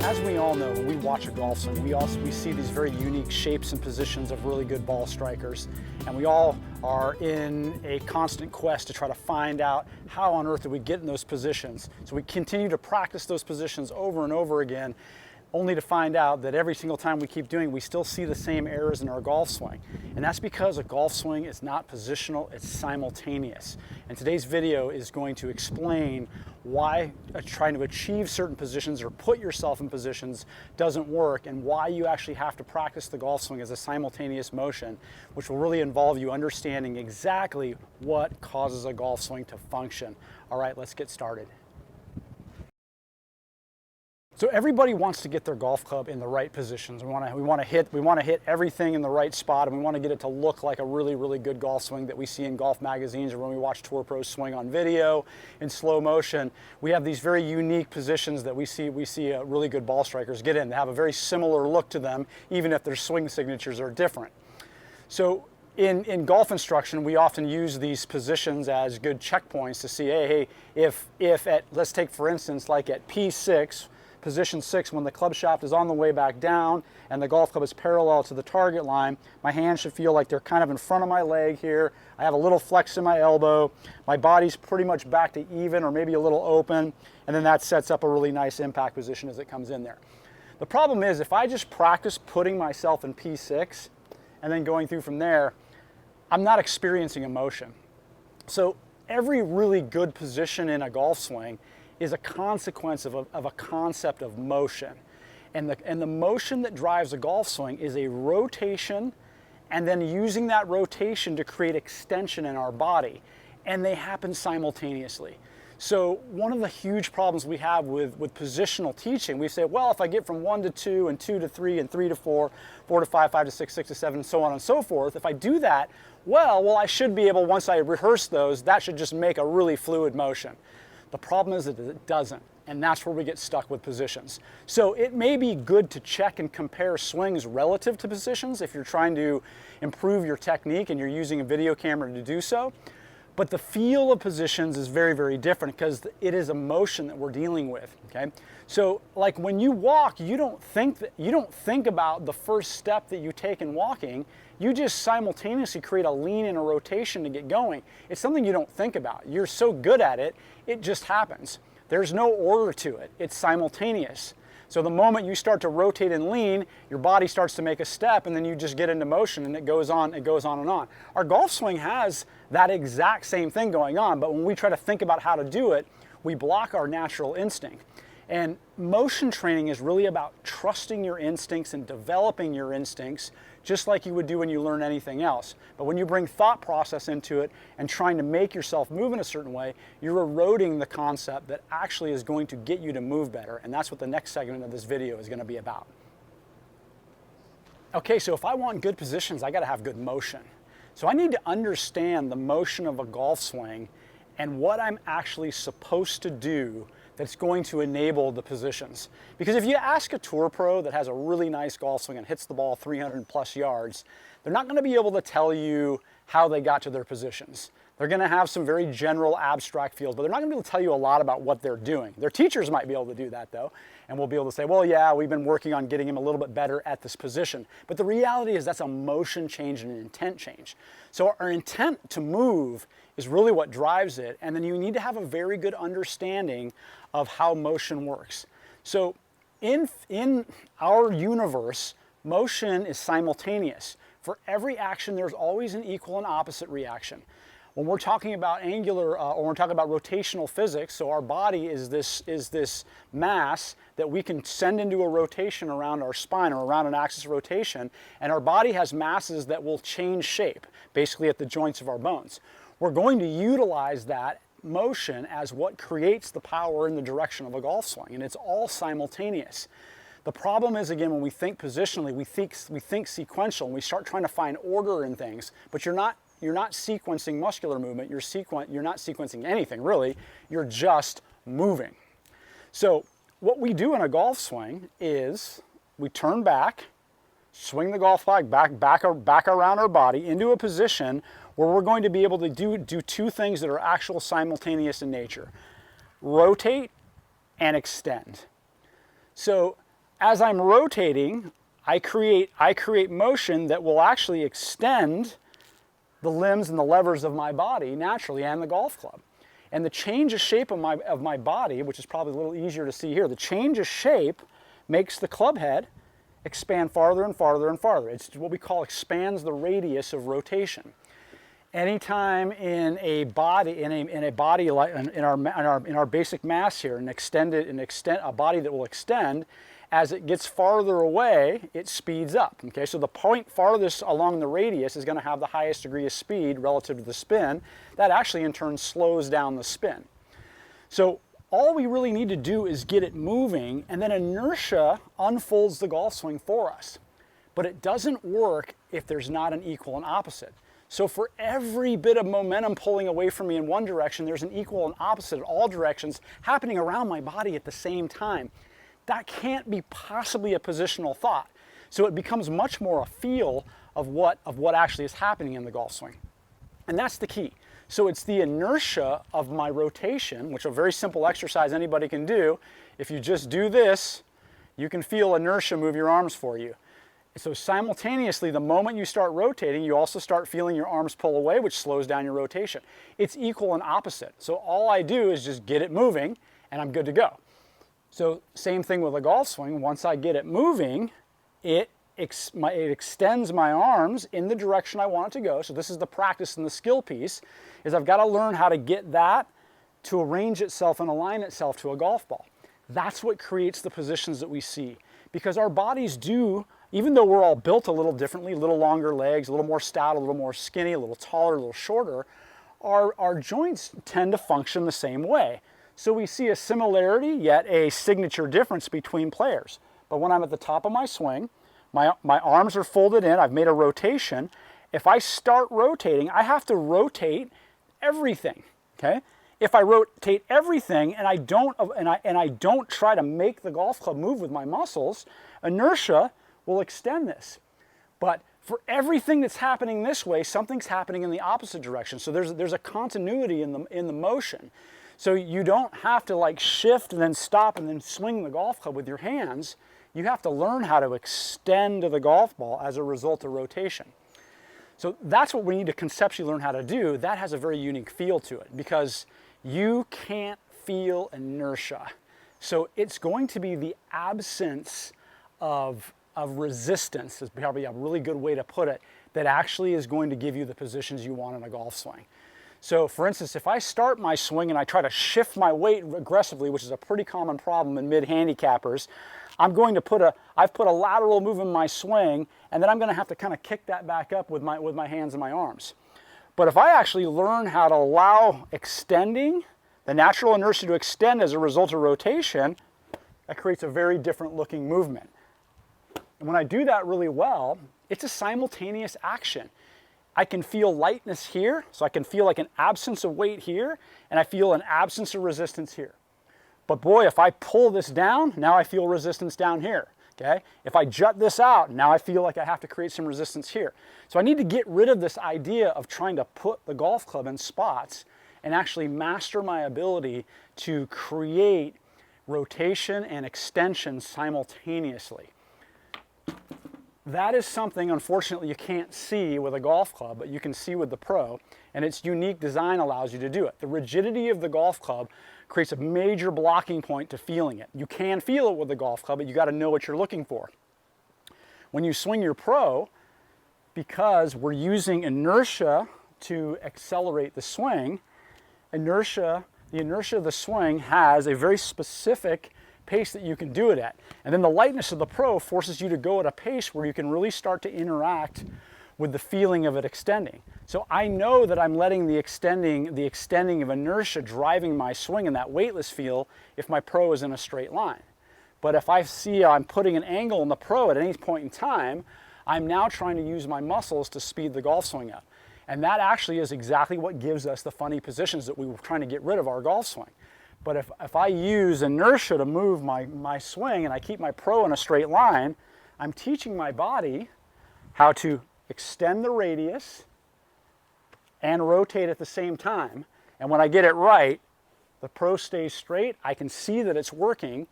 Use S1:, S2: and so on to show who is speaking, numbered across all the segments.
S1: As we all know, when we watch a golf swing, we see these very unique shapes and positions of really good ball strikers. And we all are in a constant quest to try to find out how on earth do we get in those positions. So we continue to practice those positions over and over again, only to find out that every single time we keep doing it, we still see the same errors in our golf swing. And that's because a golf swing is not positional, it's simultaneous. And today's video is going to explain why trying to achieve certain positions or put yourself in positions doesn't work, and why you actually have to practice the golf swing as a simultaneous motion, which will really involve you understanding exactly what causes a golf swing to function. All right, let's get started. So everybody wants to get their golf club in the right positions. We want to hit everything in the right spot, and we want to get it to look like a really, really good golf swing that we see in golf magazines or when we watch tour pros swing on video in slow motion. We have these very unique positions that we see really good ball strikers get in. They have a very similar look to them, even if their swing signatures are different. So in golf instruction, we often use these positions as good checkpoints to see, hey, if let's take for instance, like at P6, position 6, when the club shaft is on the way back down and the golf club is parallel to the target line, my hands should feel like they're kind of in front of my leg here. I have a little flex in my elbow. My body's pretty much back to even or maybe a little open, and then that sets up a really nice impact position as it comes in there. The problem is, if I just practice putting myself in P6 and then going through from there, I'm not experiencing emotion. So every really good position in a golf swing is a consequence of a concept of motion. And the motion that drives a golf swing is a rotation, and then using that rotation to create extension in our body. And they happen simultaneously. So one of the huge problems we have with positional teaching, we say, well, if I get from 1 to 2 and 2 to 3 and 3 to 4, 4 to 5, 5 to 6, 6 to 7, and so on and so forth, if I do that, well, I should be able, once I rehearse those, that should just make a really fluid motion. The problem is that it doesn't, and that's where we get stuck with positions. So it may be good to check and compare swings relative to positions if you're trying to improve your technique and you're using a video camera to do so. But the feel of positions is very, very different because it is a motion that we're dealing with, okay? So like when you walk, you don't think about the first step that you take in walking. You just simultaneously create a lean and a rotation to get going. It's something you don't think about. You're so good at it, it just happens. There's no order to it. It's simultaneous. So the moment you start to rotate and lean, your body starts to make a step, and then you just get into motion, and it goes on and on. Our golf swing has that exact same thing going on, but when we try to think about how to do it, we block our natural instinct. And motion training is really about trusting your instincts and developing your instincts, just like you would do when you learn anything else. But when you bring thought process into it and trying to make yourself move in a certain way, you're eroding the concept that actually is going to get you to move better. And that's what the next segment of this video is going to be about. Okay, so if I want good positions, I got to have good motion. So I need to understand the motion of a golf swing and what I'm actually supposed to do that's going to enable the positions. Because if you ask a tour pro that has a really nice golf swing and hits the ball 300 plus yards, they're not going to be able to tell you how they got to their positions. They're going to have some very general abstract feels, but they're not going to be able to tell you a lot about what they're doing. Their teachers might be able to do that though, and we'll be able to say, well, yeah, we've been working on getting him a little bit better at this position. But the reality is that's a motion change and an intent change. So our intent to move is really what drives it, and then you need to have a very good understanding of how motion works. So in our universe, motion is simultaneous. For every action, there's always an equal and opposite reaction. When we're talking about angular, or we're talking about rotational physics, so our body is this mass that we can send into a rotation around our spine or around an axis of rotation, and our body has masses that will change shape, basically at the joints of our bones. We're going to utilize that motion as what creates the power in the direction of a golf swing, and it's all simultaneous. The problem is, again, when we think positionally, we think sequential, and we start trying to find order in things, but you're not sequencing muscular movement, you're not sequencing anything really, you're just moving. So what we do in a golf swing is we turn back, swing the golf bag back around our body into a position where we're going to be able to do two things that are actual simultaneous in nature: rotate and extend. So as I'm rotating, I create motion that will actually extend the limbs and the levers of my body naturally, and the golf club. And the change of shape of my body, which is probably a little easier to see here, the change of shape makes the club head expand farther and farther and farther. It's what we call expands the radius of rotation. Anytime in a body, like in our basic mass here, a body that will extend, as it gets farther away, it speeds up. Okay, so the point farthest along the radius is going to have the highest degree of speed relative to the spin. That actually in turn slows down the spin. So all we really need to do is get it moving, and then inertia unfolds the golf swing for us. But it doesn't work if there's not an equal and opposite. So for every bit of momentum pulling away from me in one direction, there's an equal and opposite in all directions happening around my body at the same time. That can't be possibly a positional thought. So it becomes much more a feel of what actually is happening in the golf swing. And that's the key. So it's the inertia of my rotation, which is a very simple exercise anybody can do. If you just do this, you can feel inertia move your arms for you. So simultaneously, the moment you start rotating, you also start feeling your arms pull away, which slows down your rotation. It's equal and opposite. So all I do is just get it moving, and I'm good to go. So same thing with a golf swing. Once I get it moving, it extends my arms in the direction I want it to go. So this is the practice and the skill piece, is I've got to learn how to get that to arrange itself and align itself to a golf ball. That's what creates the positions that we see. Because our bodies do, even though we're all built a little differently, a little longer legs, a little more stout, a little more skinny, a little taller, a little shorter, our joints tend to function the same way. So we see a similarity, yet a signature difference between players. But when I'm at the top of my swing, my arms are folded in, I've made a rotation. If I start rotating, I have to rotate everything, okay? If I rotate everything and I don't try to make the golf club move with my muscles, inertia will extend this. But for everything that's happening this way, something's happening in the opposite direction. So there's a continuity in the motion. So you don't have to like shift and then stop and then swing the golf club with your hands. You have to learn how to extend the golf ball as a result of rotation. So that's what we need to conceptually learn how to do. That has a very unique feel to it because you can't feel inertia. So it's going to be the absence of resistance, is probably a really good way to put it, that actually is going to give you the positions you want in a golf swing. So for instance, if I start my swing and I try to shift my weight aggressively, which is a pretty common problem in mid-handicappers, I've put a lateral move in my swing, and then I'm going to have to kind of kick that back up with my hands and my arms. But if I actually learn how to allow extending, the natural inertia to extend as a result of rotation, that creates a very different looking movement. And when I do that really well, it's a simultaneous action. I can feel lightness here, so I can feel like an absence of weight here, and I feel an absence of resistance here. But boy, if I pull this down, now I feel resistance down here, okay? If I jut this out, now I feel like I have to create some resistance here. So I need to get rid of this idea of trying to put the golf club in spots and actually master my ability to create rotation and extension simultaneously. That is something, unfortunately, you can't see with a golf club, but you can see with the Pro, and its unique design allows you to do it. The rigidity of the golf club creates a major blocking point to feeling it. You can feel it with the golf club, but you got to know what you're looking for. When you swing your Pro, because we're using inertia to accelerate the swing, the inertia of the swing has a very specific pace that you can do it at. And then the lightness of the Pro forces you to go at a pace where you can really start to interact with the feeling of it extending. So I know that I'm letting the extending of inertia driving my swing in that weightless feel if my Pro is in a straight line. But if I see I'm putting an angle in the Pro at any point in time, I'm now trying to use my muscles to speed the golf swing up. And that actually is exactly what gives us the funny positions that we were trying to get rid of our golf swing. But if I use inertia to move my swing and I keep my Pro in a straight line, I'm teaching my body how to extend the radius and rotate at the same time. And when I get it right, the Pro stays straight, I can see that it's working,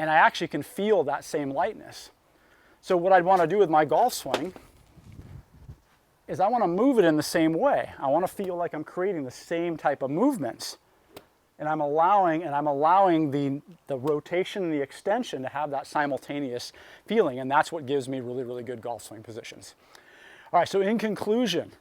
S1: and I actually can feel that same lightness. So what I'd want to do with my golf swing is I want to move it in the same way. I want to feel like I'm creating the same type of movements. And I'm allowing the rotation and the extension to have that simultaneous feeling, and that's what gives me really, really good golf swing positions. All right, so in conclusion,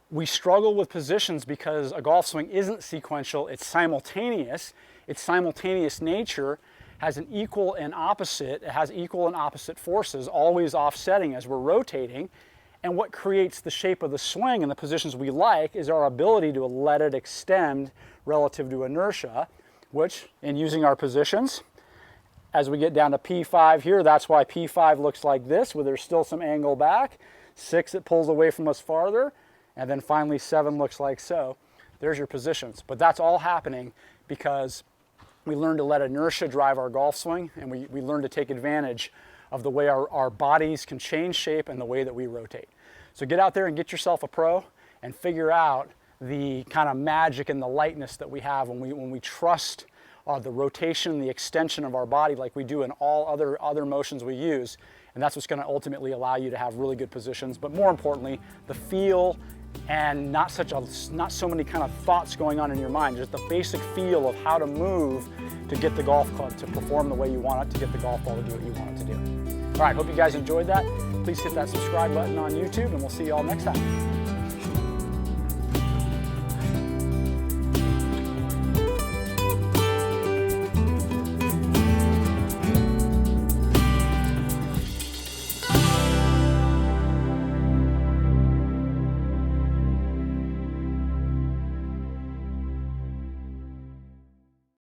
S1: we struggle with positions because a golf swing isn't sequential, it's simultaneous. Its simultaneous nature has an equal and opposite, it has equal and opposite forces, always offsetting as we're rotating. And what creates the shape of the swing and the positions we like is our ability to let it extend relative to inertia, which, in using our positions, as we get down to P5 here, that's why P5 looks like this, where there's still some angle back. 6, it pulls away from us farther. And then finally 7 looks like so. There's your positions. But that's all happening because we learn to let inertia drive our golf swing, and we learn to take advantage of the way our bodies can change shape and the way that we rotate. So get out there and get yourself a pro and figure out the kind of magic and the lightness that we have when we trust the rotation and the extension of our body like we do in all other motions we use. And that's what's going to ultimately allow you to have really good positions, but more importantly, the feel and not so many kind of thoughts going on in your mind, just the basic feel of how to move to get the golf club to perform the way you want it, to get the golf ball to do what you want it to do. All right, hope you guys enjoyed that. Please hit that subscribe button on YouTube, and we'll see you all next time.